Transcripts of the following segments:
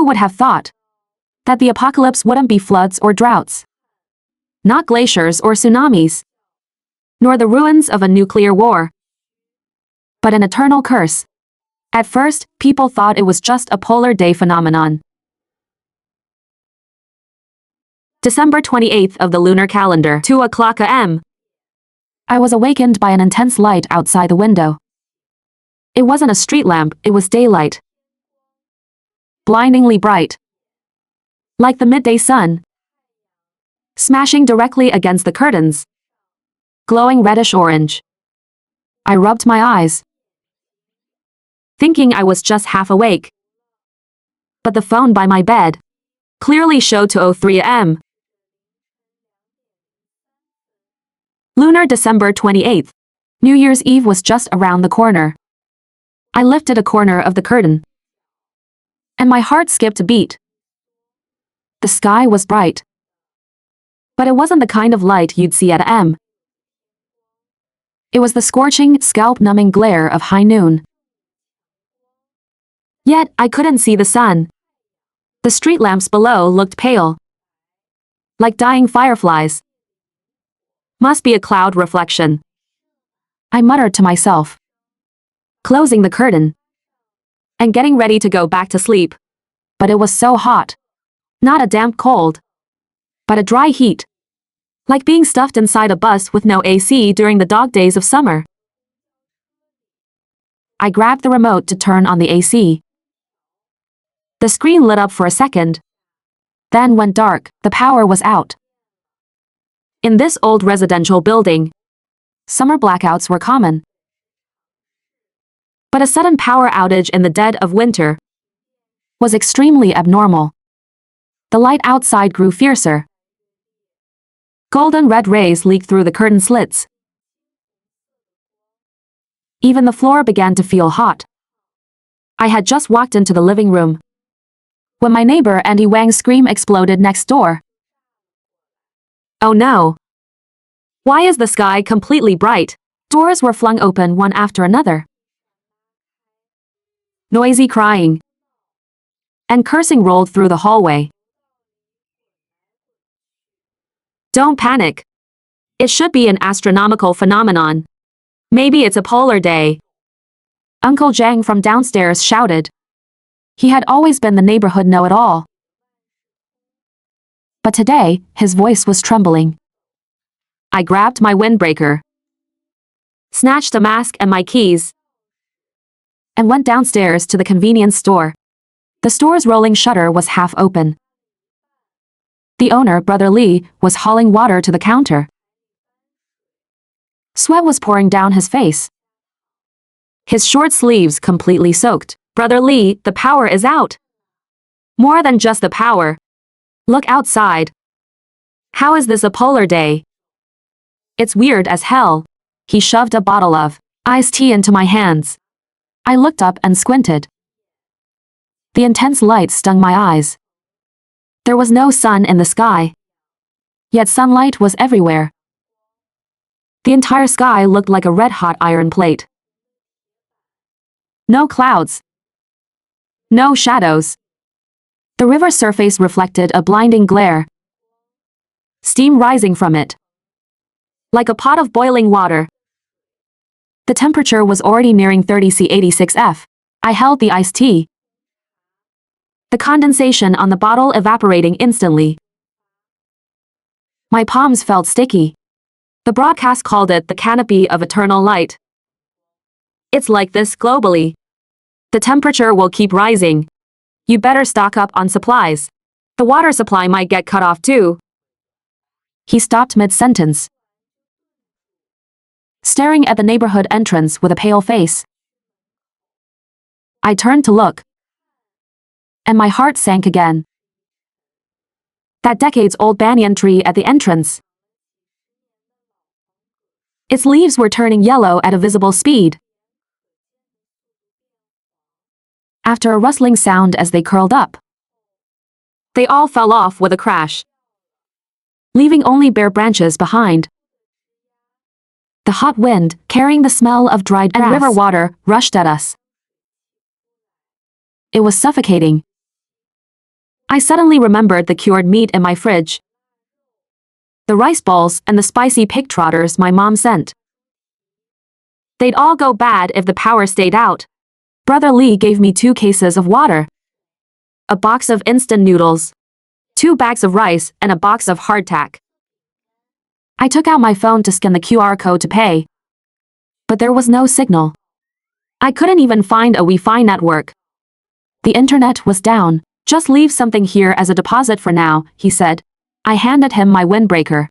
Who would have thought that the apocalypse wouldn't be floods or droughts? Not glaciers or tsunamis, nor the ruins of a nuclear war, but an eternal curse. At first, people thought it was just a polar day phenomenon. December 28th of the lunar calendar, 2:00 a.m. I was awakened by an intense light outside the window. It wasn't a street lamp, it was daylight. Blindingly bright. Like the midday sun. Smashing directly against the curtains. Glowing reddish-orange. I rubbed my eyes, thinking I was just half awake. But the phone by my bed clearly showed 2:03 a.m. Lunar December 28th. New Year's Eve was just around the corner. I lifted a corner of the curtain, and my heart skipped a beat. The sky was bright, but it wasn't the kind of light you'd see at a.m. It was the scorching, scalp-numbing glare of high noon. Yet, I couldn't see the sun. The street lamps below looked pale, like dying fireflies. Must be a cloud reflection, I muttered to myself, closing the curtain and getting ready to go back to sleep. But it was so hot. Not a damp cold, but a dry heat, like being stuffed inside a bus with no AC during the dog days of summer. I grabbed the remote to turn on the AC. The screen lit up for a second, then went dark. The power was out. In this old residential building, summer blackouts were common. But a sudden power outage in the dead of winter was extremely abnormal. The light outside grew fiercer. Golden red rays leaked through the curtain slits. Even the floor began to feel hot. I had just walked into the living room when my neighbor Andy Wang's scream exploded next door. Oh no! Why is the sky completely bright? Doors were flung open one after another. Noisy crying and cursing rolled through the hallway. Don't panic. It should be an astronomical phenomenon. Maybe it's a polar day. Uncle Zhang from downstairs shouted. He had always been the neighborhood know-it-all. But today, his voice was trembling. I grabbed my windbreaker, snatched a mask and my keys, and went downstairs to the convenience store. The store's rolling shutter was half open. The owner, Brother Li, was hauling water to the counter. Sweat was pouring down his face, his short sleeves completely soaked. Brother Li, the power is out. More than just the power. Look outside. How is this a polar day? It's weird as hell. He shoved a bottle of iced tea into my hands. I looked up and squinted. The intense light stung my eyes. There was no sun in the sky, yet sunlight was everywhere. The entire sky looked like a red-hot iron plate. No clouds. No shadows. The river surface reflected a blinding glare. Steam rising from it, like a pot of boiling water. The temperature was already nearing 30°C86F. I held the iced tea, the condensation on the bottle evaporating instantly. My palms felt sticky. The broadcast called it the Canopy of Eternal Light. It's like this globally. The temperature will keep rising. You better stock up on supplies. The water supply might get cut off too. He stopped mid-sentence, staring at the neighborhood entrance with a pale face. I turned to look, and my heart sank again. That decades-old banyan tree at the entrance. Its leaves were turning yellow at a visible speed. After a rustling sound as they curled up, they all fell off with a crash, leaving only bare branches behind. The hot wind, carrying the smell of dried grass and river water, rushed at us. It was suffocating. I suddenly remembered the cured meat in my fridge, the rice balls and the spicy pig trotters my mom sent. They'd all go bad if the power stayed out. Brother Lee gave me 2 cases of water, a box of instant noodles, 2 bags of rice, and a box of hardtack. I took out my phone to scan the QR code to pay, but there was no signal. I couldn't even find a Wi-Fi network. The internet was down. Just leave something here as a deposit for now, he said. I handed him my windbreaker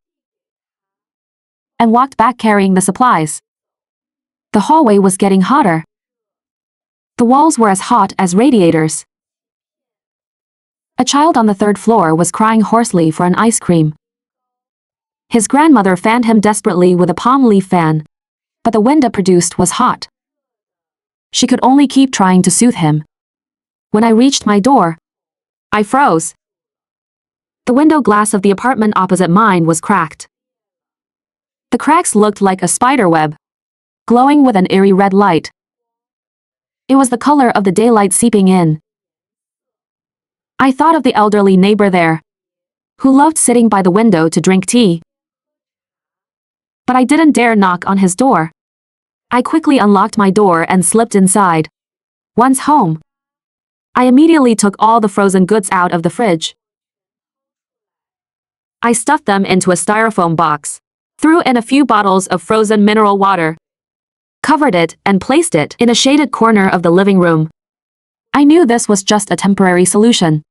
and walked back carrying the supplies. The hallway was getting hotter. The walls were as hot as radiators. A child on the 3rd floor was crying hoarsely for an ice cream. His grandmother fanned him desperately with a palm leaf fan, but the wind it produced was hot. She could only keep trying to soothe him. When I reached my door, I froze. The window glass of the apartment opposite mine was cracked. The cracks looked like a spider web, glowing with an eerie red light. It was the color of the daylight seeping in. I thought of the elderly neighbor there, who loved sitting by the window to drink tea. But I didn't dare knock on his door. I quickly unlocked my door and slipped inside. Once home, I immediately took all the frozen goods out of the fridge. I stuffed them into a styrofoam box, threw in a few bottles of frozen mineral water, covered it, and placed it in a shaded corner of the living room. I knew this was just a temporary solution.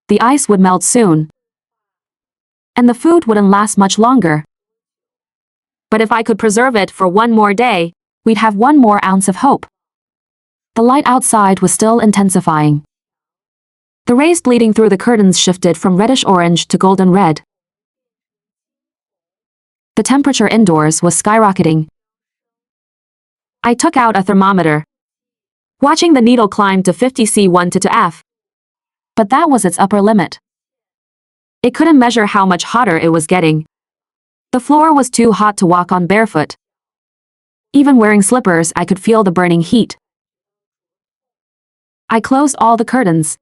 The ice would melt soon, and the food wouldn't last much longer. But if I could preserve it for 1 more day, we'd have 1 more ounce of hope. The light outside was still intensifying. The rays bleeding through the curtains shifted from reddish-orange to golden red. The temperature indoors was skyrocketing. I took out a thermometer, watching the needle climb to 50 C1 to F. But that was its upper limit. It couldn't measure how much hotter it was getting. The floor was too hot to walk on barefoot. Even wearing slippers, I could feel the burning heat. I closed all the curtains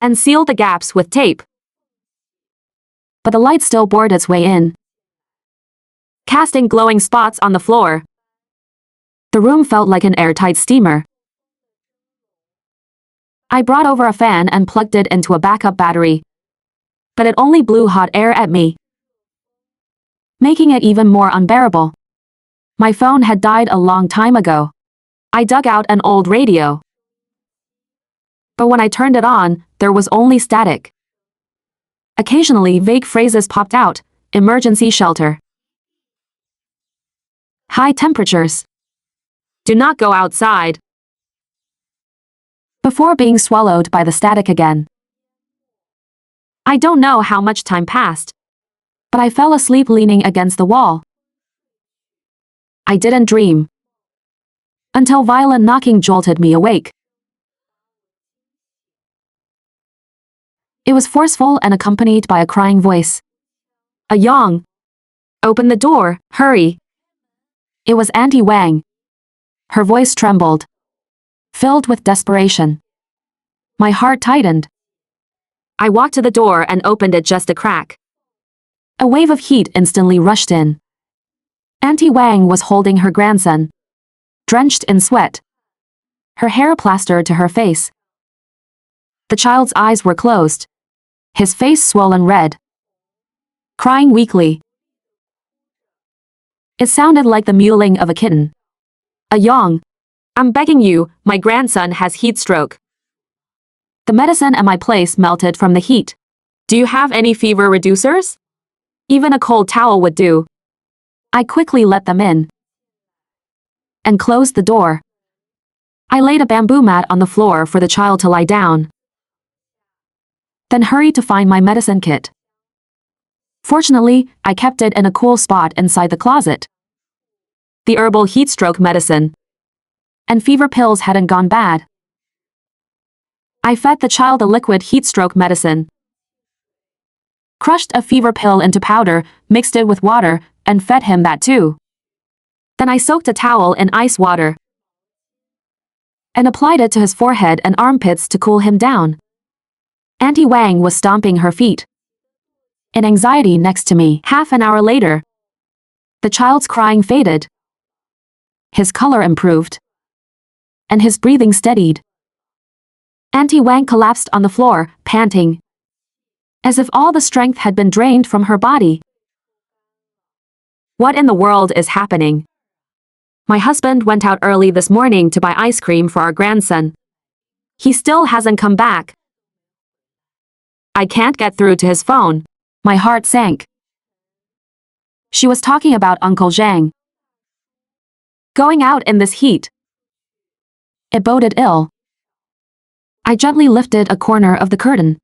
and sealed the gaps with tape. But the light still bored its way in, casting glowing spots on the floor. The room felt like an airtight steamer. I brought over a fan and plugged it into a backup battery, but it only blew hot air at me, making it even more unbearable. My phone had died a long time ago. I dug out an old radio, but when I turned it on, there was only static. Occasionally, vague phrases popped out: emergency shelter, high temperatures, do not go outside, before being swallowed by the static again. I don't know how much time passed, but I fell asleep leaning against the wall. I didn't dream until violent knocking jolted me awake. It was forceful and accompanied by a crying voice. A-Yong, open the door, hurry. It was Auntie Wang. Her voice trembled, filled with desperation. My heart tightened. I walked to the door and opened it just a crack. A wave of heat instantly rushed in. Auntie Wang was holding her grandson, drenched in sweat, her hair plastered to her face. The child's eyes were closed, his face swollen red, crying weakly. It sounded like the mewling of a kitten. A-Yong, I'm begging you, my grandson has heat stroke. The medicine at my place melted from the heat. Do you have any fever reducers? Even a cold towel would do. I quickly let them in and closed the door. I laid a bamboo mat on the floor for the child to lie down, then hurried to find my medicine kit. Fortunately, I kept it in a cool spot inside the closet. The herbal heat stroke medicine and fever pills hadn't gone bad. I fed the child a liquid heat stroke medicine, crushed a fever pill into powder, mixed it with water, and fed him that too. Then I soaked a towel in ice water and applied it to his forehead and armpits to cool him down. Auntie Wang was stomping her feet in anxiety next to me. Half an hour later, the child's crying faded. His color improved, and his breathing steadied. Auntie Wang collapsed on the floor, panting, as if all the strength had been drained from her body. What in the world is happening? My husband went out early this morning to buy ice cream for our grandson. He still hasn't come back. I can't get through to his phone. My heart sank. She was talking about Uncle Zhang going out in this heat. It boded ill. I gently lifted a corner of the curtain.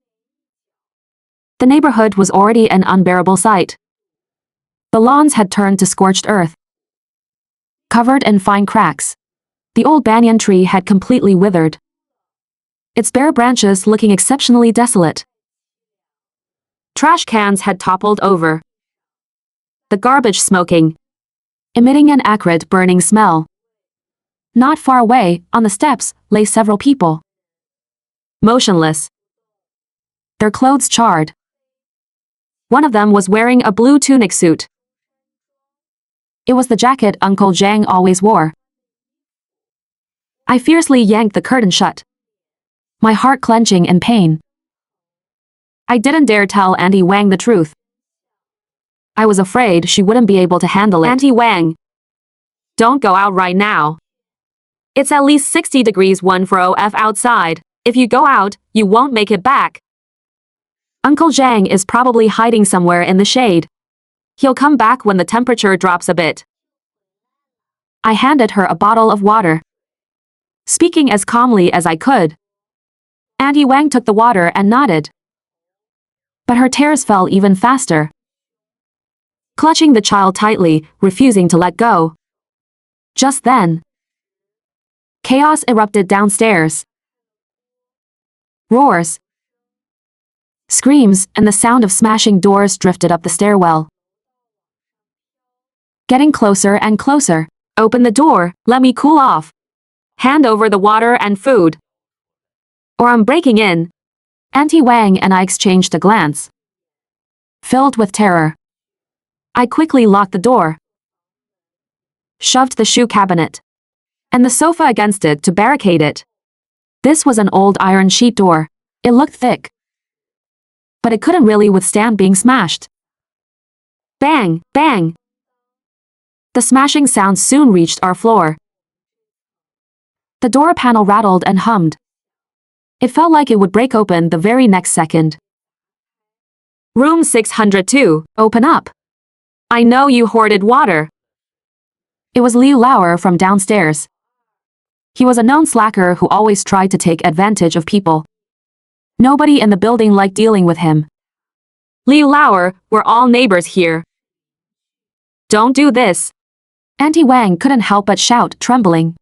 The neighborhood was already an unbearable sight. The lawns had turned to scorched earth, covered in fine cracks. The old banyan tree had completely withered, its bare branches looking exceptionally desolate. Trash cans had toppled over, the garbage smoking, emitting an acrid burning smell. Not far away, on the steps, lay several people, motionless, their clothes charred. One of them was wearing a blue tunic suit. It was the jacket Uncle Zhang always wore. I fiercely yanked the curtain shut, my heart clenching in pain. I didn't dare tell Auntie Wang the truth. I was afraid she wouldn't be able to handle it. Auntie Wang, don't go out right now. It's at least 60 degrees 140 outside. If you go out, you won't make it back. Uncle Zhang is probably hiding somewhere in the shade. He'll come back when the temperature drops a bit. I handed her a bottle of water, speaking as calmly as I could. Auntie Wang took the water and nodded. But her tears fell even faster, clutching the child tightly, refusing to let go. Just then, chaos erupted downstairs. Roars, screams, and the sound of smashing doors drifted up the stairwell, getting closer and closer. Open the door, let me cool off. Hand over the water and food, or I'm breaking in. Auntie Wang and I exchanged a glance, filled with terror. I quickly locked the door, shoved the shoe cabinet and the sofa against it to barricade it. This was an old iron sheet door. It looked thick, but it couldn't really withstand being smashed. Bang, bang. The smashing sound soon reached our floor. The door panel rattled and hummed. It felt like it would break open the very next second. Room 602, open up. I know you hoarded water. It was Liu Lauer from downstairs. He was a known slacker who always tried to take advantage of people. Nobody in the building liked dealing with him. Liu Lauer, we're all neighbors here. Don't do this. Auntie Wang couldn't help but shout, trembling.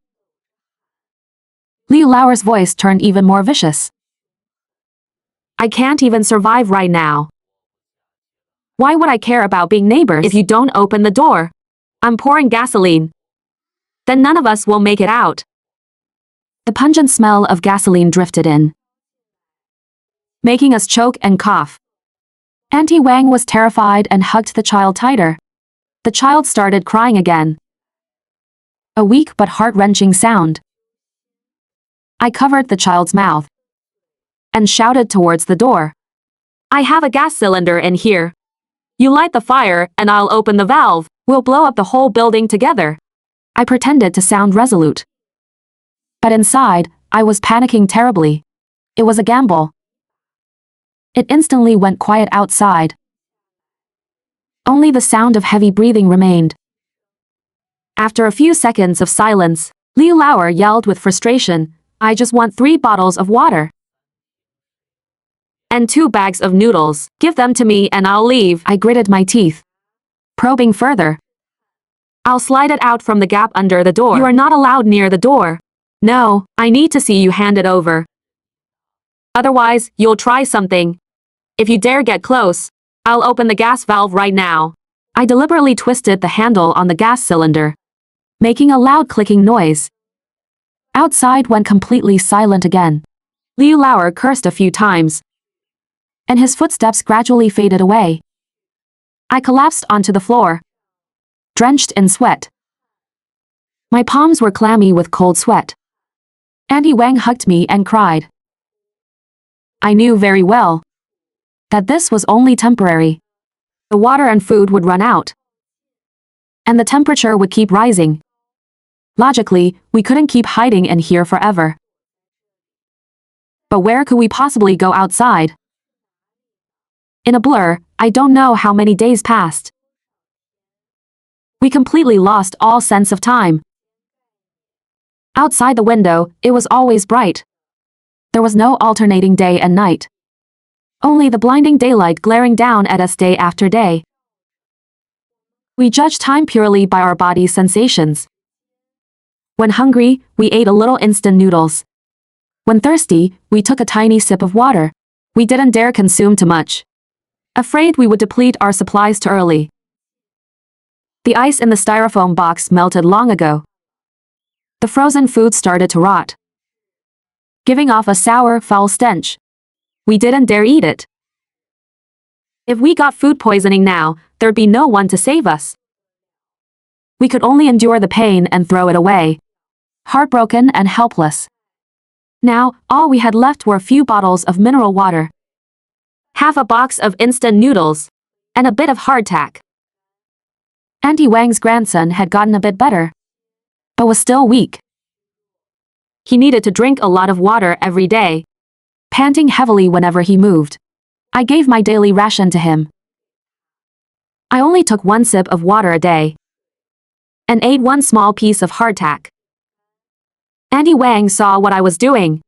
Liu Lauer's voice turned even more vicious. I can't even survive right now. Why would I care about being neighbors if you don't open the door? I'm pouring gasoline. Then none of us will make it out. The pungent smell of gasoline drifted in, making us choke and cough. Auntie Wang was terrified and hugged the child tighter. The child started crying again. A weak but heart-wrenching sound. I covered the child's mouth and shouted towards the door. I have a gas cylinder in here. You light the fire and I'll open the valve. We'll blow up the whole building together. I pretended to sound resolute, but inside, I was panicking terribly. It was a gamble. It instantly went quiet outside. Only the sound of heavy breathing remained. After a few seconds of silence, Liu Lauer yelled with frustration, I just want 3 bottles of water and 2 bags of noodles. Give them to me and I'll leave. I gritted my teeth, probing further. I'll slide it out from the gap under the door. You are not allowed near the door. No, I need to see you hand it over. Otherwise, you'll try something. If you dare get close, I'll open the gas valve right now. I deliberately twisted the handle on the gas cylinder, making a loud clicking noise. Outside went completely silent again. Liu Lauer cursed a few times, and his footsteps gradually faded away. I collapsed onto the floor, drenched in sweat. My palms were clammy with cold sweat. Auntie Wang hugged me and cried. I knew very well that this was only temporary. The water and food would run out, and the temperature would keep rising. Logically, we couldn't keep hiding in here forever. But where could we possibly go outside? In a blur, I don't know how many days passed. We completely lost all sense of time. Outside the window, it was always bright. There was no alternating day and night. Only the blinding daylight glaring down at us day after day. We judged time purely by our body's sensations. When hungry, we ate a little instant noodles. When thirsty, we took a tiny sip of water. We didn't dare consume too much, afraid we would deplete our supplies too early. The ice in the styrofoam box melted long ago. The frozen food started to rot, giving off a sour, foul stench. We didn't dare eat it. If we got food poisoning now, there'd be no one to save us. We could only endure the pain and throw it away, heartbroken and helpless. Now, all we had left were a few bottles of mineral water, half a box of instant noodles, and a bit of hardtack. Auntie Wang's grandson had gotten a bit better, but was still weak. He needed to drink a lot of water every day, panting heavily whenever he moved. I gave my daily ration to him. I only took 1 sip of water a day, and ate 1 small piece of hardtack. Auntie Wang saw what I was doing,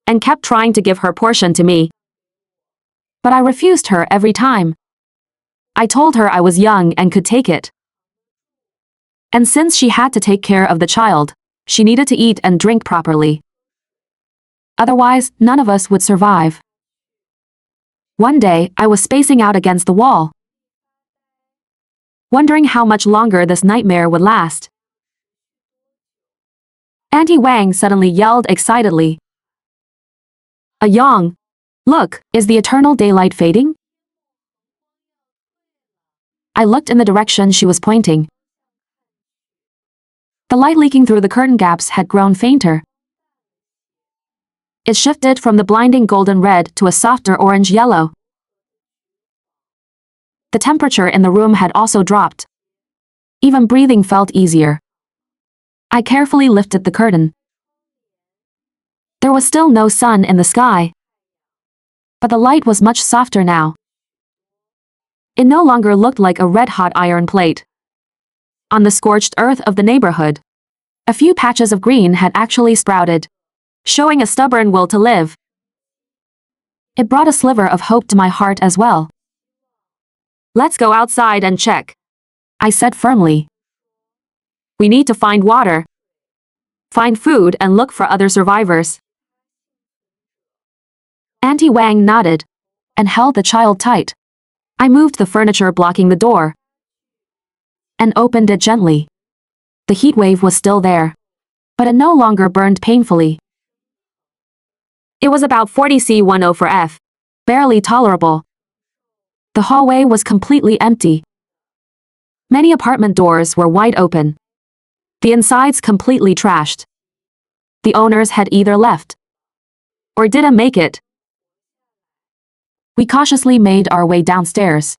and kept trying to give her portion to me. But I refused her every time. I told her I was young and could take it. And since she had to take care of the child, she needed to eat and drink properly. Otherwise, none of us would survive. One day, I was spacing out against the wall, wondering how much longer this nightmare would last. Auntie Wang suddenly yelled excitedly. A-Yong, look, is the eternal daylight fading? I looked in the direction she was pointing. The light leaking through the curtain gaps had grown fainter. It shifted from the blinding golden red to a softer orange-yellow. The temperature in the room had also dropped. Even breathing felt easier. I carefully lifted the curtain. There was still no sun in the sky, but the light was much softer now. It no longer looked like a red-hot iron plate. On the scorched earth of the neighborhood, a few patches of green had actually sprouted, showing a stubborn will to live. It brought a sliver of hope to my heart as well. Let's go outside and check, I said firmly. We need to find water, find food and look for other survivors. Auntie Wang nodded and held the child tight. I moved the furniture blocking the door and opened it gently. The heat wave was still there, but it no longer burned painfully. It was about 40 C10 for F, barely tolerable. The hallway was completely empty. Many apartment doors were wide open, the insides completely trashed. The owners had either left or didn't make it. We cautiously made our way downstairs,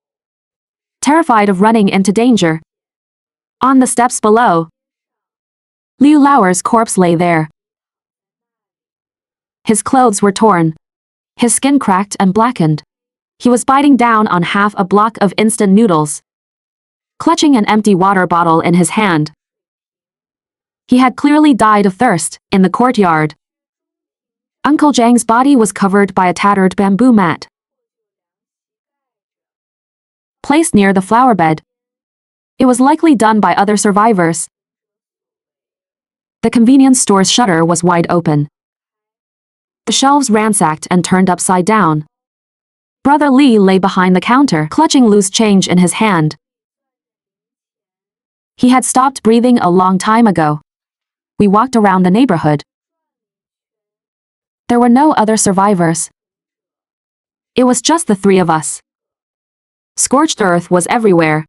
terrified of running into danger. On the steps below, Liu Lauer's corpse lay there. His clothes were torn, his skin cracked and blackened. He was biting down on half a block of instant noodles, clutching an empty water bottle in his hand. He had clearly died of thirst in the courtyard. Uncle Zhang's body was covered by a tattered bamboo mat, placed near the flower bed. It was likely done by other survivors. The convenience store's shutter was wide open, the shelves ransacked and turned upside down. Brother Li lay behind the counter, clutching loose change in his hand. He had stopped breathing a long time ago. We walked around the neighborhood. There were no other survivors. It was just the three of us. Scorched earth was everywhere,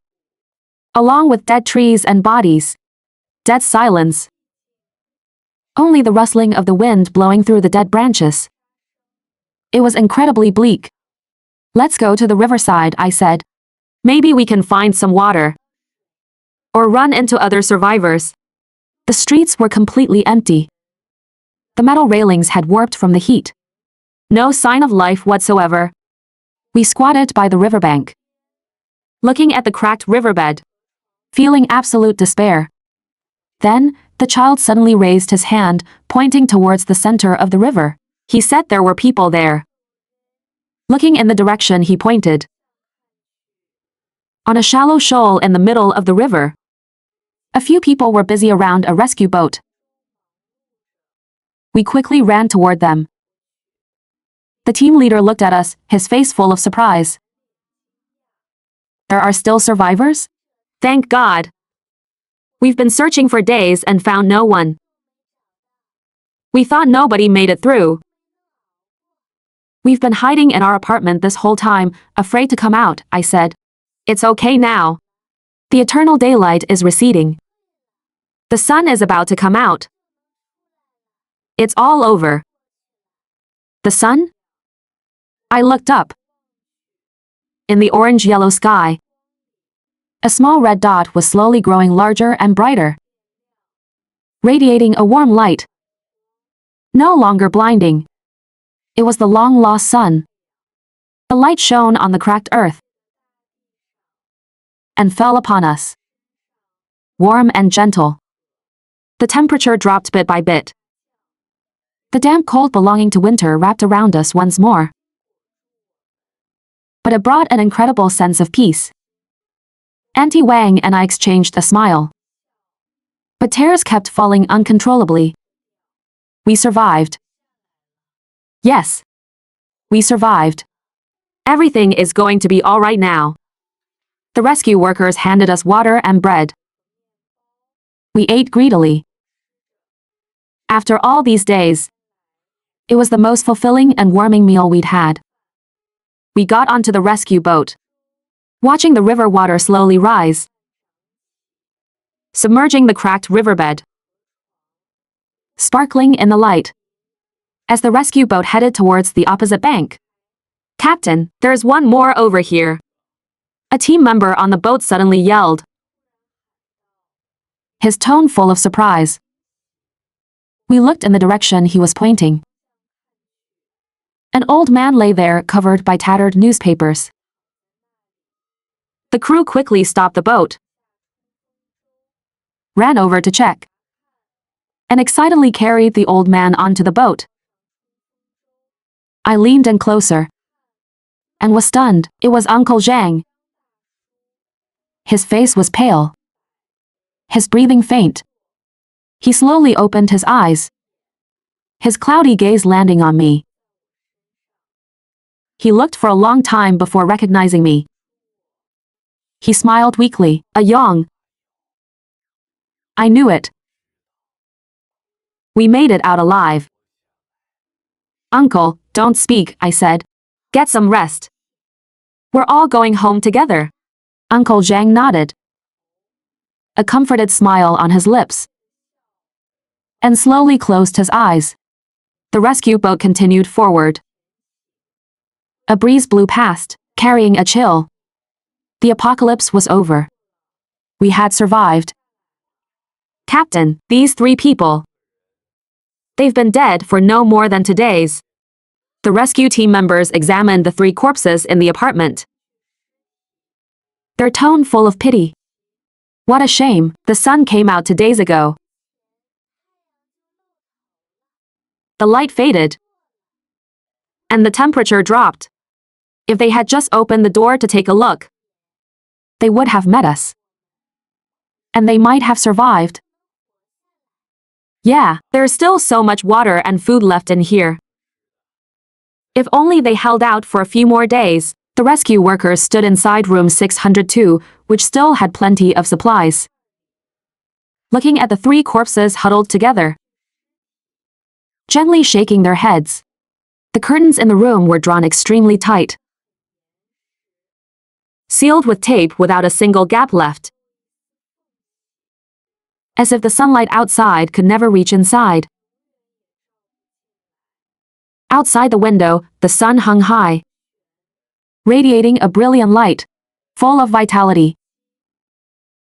along with dead trees and bodies. Dead silence. Only the rustling of the wind blowing through the dead branches. It was incredibly bleak. Let's go to the riverside, I said. Maybe we can find some water. Or run into other survivors. The streets were completely empty. The metal railings had warped from the heat. No sign of life whatsoever. We squatted by the riverbank, looking at the cracked riverbed, feeling absolute despair. Then, the child suddenly raised his hand, pointing towards the center of the river. He said there were people there. Looking in the direction he pointed. On a shallow shoal in the middle of the river, a few people were busy around a rescue boat. We quickly ran toward them. The team leader looked at us, his face full of surprise. There are still survivors? Thank God. We've been searching for days and found no one. We thought nobody made it through. We've been hiding in our apartment this whole time, afraid to come out, I said. It's okay now. The eternal daylight is receding. The sun is about to come out. It's all over. The sun? I looked up. In the orange-yellow sky, a small red dot was slowly growing larger and brighter, radiating a warm light. No longer blinding. It was the long-lost sun. The light shone on the cracked earth and fell upon us. Warm and gentle. The temperature dropped bit by bit. The damp cold belonging to winter wrapped around us once more. But it brought an incredible sense of peace. Auntie Wang and I exchanged a smile. But tears kept falling uncontrollably. We survived. Yes. We survived. Everything is going to be all right now. The rescue workers handed us water and bread. We ate greedily. After all these days, it was the most fulfilling and warming meal we'd had. We got onto the rescue boat, watching the river water slowly rise, submerging the cracked riverbed, sparkling in the light, as the rescue boat headed towards the opposite bank. Captain, there's one more over here. A team member on the boat suddenly yelled, his tone full of surprise. We looked in the direction he was pointing. An old man lay there covered by tattered newspapers. The crew quickly stopped the boat, ran over to check, and excitedly carried the old man onto the boat. I leaned in closer and was stunned. It was Uncle Zhang. His face was pale, his breathing faint. He slowly opened his eyes, his cloudy gaze landing on me. He looked for a long time before recognizing me. He smiled weakly. A-Yong. I knew it. We made it out alive. Uncle, don't speak, I said. Get some rest. We're all going home together. Uncle Zhang nodded, a comforted smile on his lips, and slowly closed his eyes. The rescue boat continued forward. A breeze blew past, carrying a chill. The apocalypse was over. We had survived. Captain, these 3 people. They've been dead for no more than 2 days. The rescue team members examined the 3 corpses in the apartment, their tone full of pity. What a shame, the sun came out 2 days ago. The light faded, and the temperature dropped. If they had just opened the door to take a look, they would have met us. And they might have survived. Yeah, there's still so much water and food left in here. If only they held out for a few more days. The rescue workers stood inside room 602, which still had plenty of supplies. looking at the three corpses huddled together, gently shaking their heads. The curtains in the room were drawn extremely tight, sealed with tape without a single gap left, as if the sunlight outside could never reach inside. Outside the window, the sun hung high, radiating a brilliant light, full of vitality.